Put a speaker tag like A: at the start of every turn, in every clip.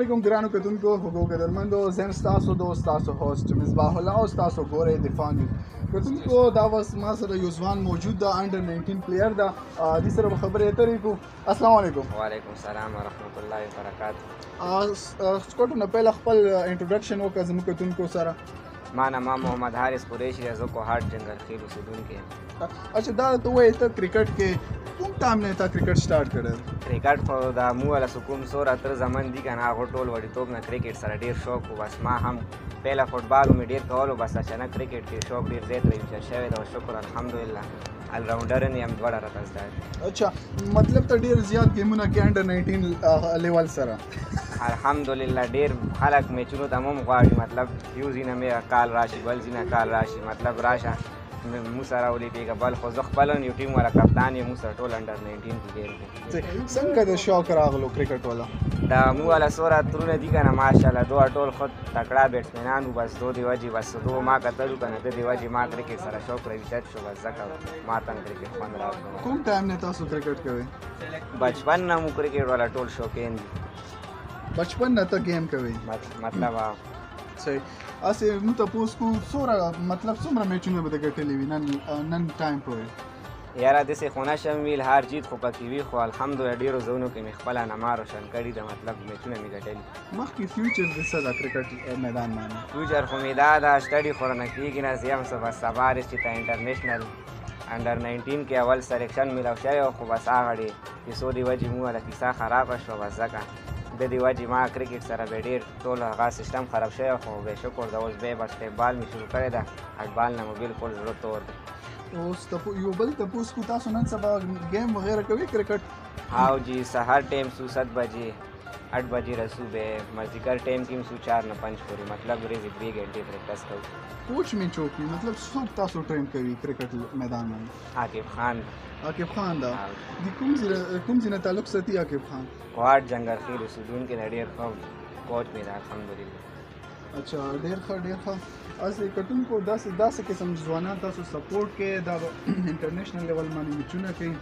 A: علیکم ګرانو کتونکو حقوق قدرمندو زم ستاسو دوست تاسو هوست مصباح الله او ستاسو ګورئ دفاع نیوز کتونکو دا اوس ما سره یو ځوان موجود ده انډر 19 پلیر ده دې سره به خبرې اترې کوو. السلام علیکم.
B: وعلیکم السلام ورحمۃ اللہ وبرکاتہ.
A: سکوټو نه پهله خپل انټروډکشن وکړه زموږ کتونکو سره.
B: ما نام محمد حارث قریشی ہے، زه کوهاټ جنگل خیل اوسیدونکی یم.
A: اچھا دا ته وایې ته کرکټ کې کوم ټایم نه تا کرکټ سٹارټ کړی؟
B: کرکټ خو د مو والا سکوم سور اتر زمن دي کنه، هغه ټول وړیتوب نه کرکټ سره ډیر شوق و. بس ما هم پهله فوټبال مې ډیر کولو، بس اچانک کرکټ کې شوق ډیر زیات وی شوی دا. شکر الحمدلله ال راونډر یم دوړه راته زده.
A: اچھا مطلب ته ډیر زیات گیمونه کې انډر 19 لیول سره؟
B: الحمدلله ډیر خلک میچونو ته هم غواړي، مطلب یو ځینه مې کال راشي بل ځینه کال راشي، مطلب راشه مو سره ولیدېږه. بل خو زه خپله یو ټیم والا کپتان یم، مو سره ټول انډر 19 کې ګیم کوي.
A: څنګه د شوق راغلو کرکټ والا؟
B: دا مو والا سوره ترونه دي کنه ماشاءالله، دوه ټول خود تکړه بیټسمنان وو. بس دو دی وجې بس دو ما کتلو کنه، د دې وجې ما کرکټ سره شوق راویچت شو. بس ځکه ما ته کرکټ خوند راغلو.
A: کوم ټایم نه تاسو کرکټ کوئ؟
B: بچپن نه مو کرکټ والا ټول شوقین دي.
A: بچپن نه ته گیم کوئ؟
B: مطلب
A: صحیح. اسې موږ تاسو کو سوره مطلب څومره میچونه به ګټلې وي نن ټایم پورې؟
B: یاره داسې خو نشم ویل، هار جیت خو پکې وي، خو الحمدلله ډېرو ځایونو کې مې خپله نما روشن کړي ده، مطلب میچونه مې ګټلي.
A: مخکې فیوچر د څه ده کرکټ میدان باندې؟
B: فیوچر خو مې دا ده سټډي خو رانه کېږي نه، زه یم څه بس سبا رسي ته انټرنیشنل انډر 19 کې اول سلیکشن میلاو شوی و، خو بس هغه ډېر کیسو د وجې مو والا کیسه خرابه شوه. بس ځکه د دې وجې ما کرکټ سره به ډېر ټول هغه سیسټم خراب شوی، خو به شکر د اوس بیا بسکټبال مې شروع کړی ده. هټبال نه مو بالکل زړه تور دی.
A: اوس یو بل تپوس کو تاسو نن سبا گیم وغیرہ کوي کرکټ؟
B: हाँ जी سحر ٹائم سو 7 بجے 8 بجے رسو بے مازدیگر ٹائم کیم سو 4 نه 5 پورې، مطلب ورځې 2 غنټې پریکټس کوو.
A: کوچ می چوکی مطلب څوک تاسو ټرین کوي کرکټ میدان باندې؟
B: عاقب خان.
A: عاقب خان دا د کوم ځای تعلق ساتي عاقب خان؟
B: کوهاټ جنگل خیل اوسیدونکی دی، ډېر ښه کوچ مې دی الحمدلله.
A: اچھا ډېر ښه. اسې کتونکو داسې قسم ځوانان تاسو سپورټ کې دا انټرنیشنل لیول باندې میچونه کوي،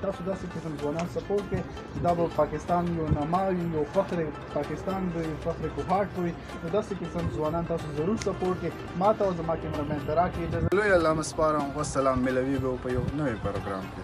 A: تاسو داسې قسم ځوانان سپورټ کې دا به پاکستان یو نما یو فخر پاکستان دی، فخر کوهاټ وي، نو داسې قسم ځوانان تاسو ضرور سپورټ کې. ما ته او زما کیمرمین ته راکړئ اجازه. لوی الله مسپارم. والسلام، ملوي به په یو نوی پروګرام کې.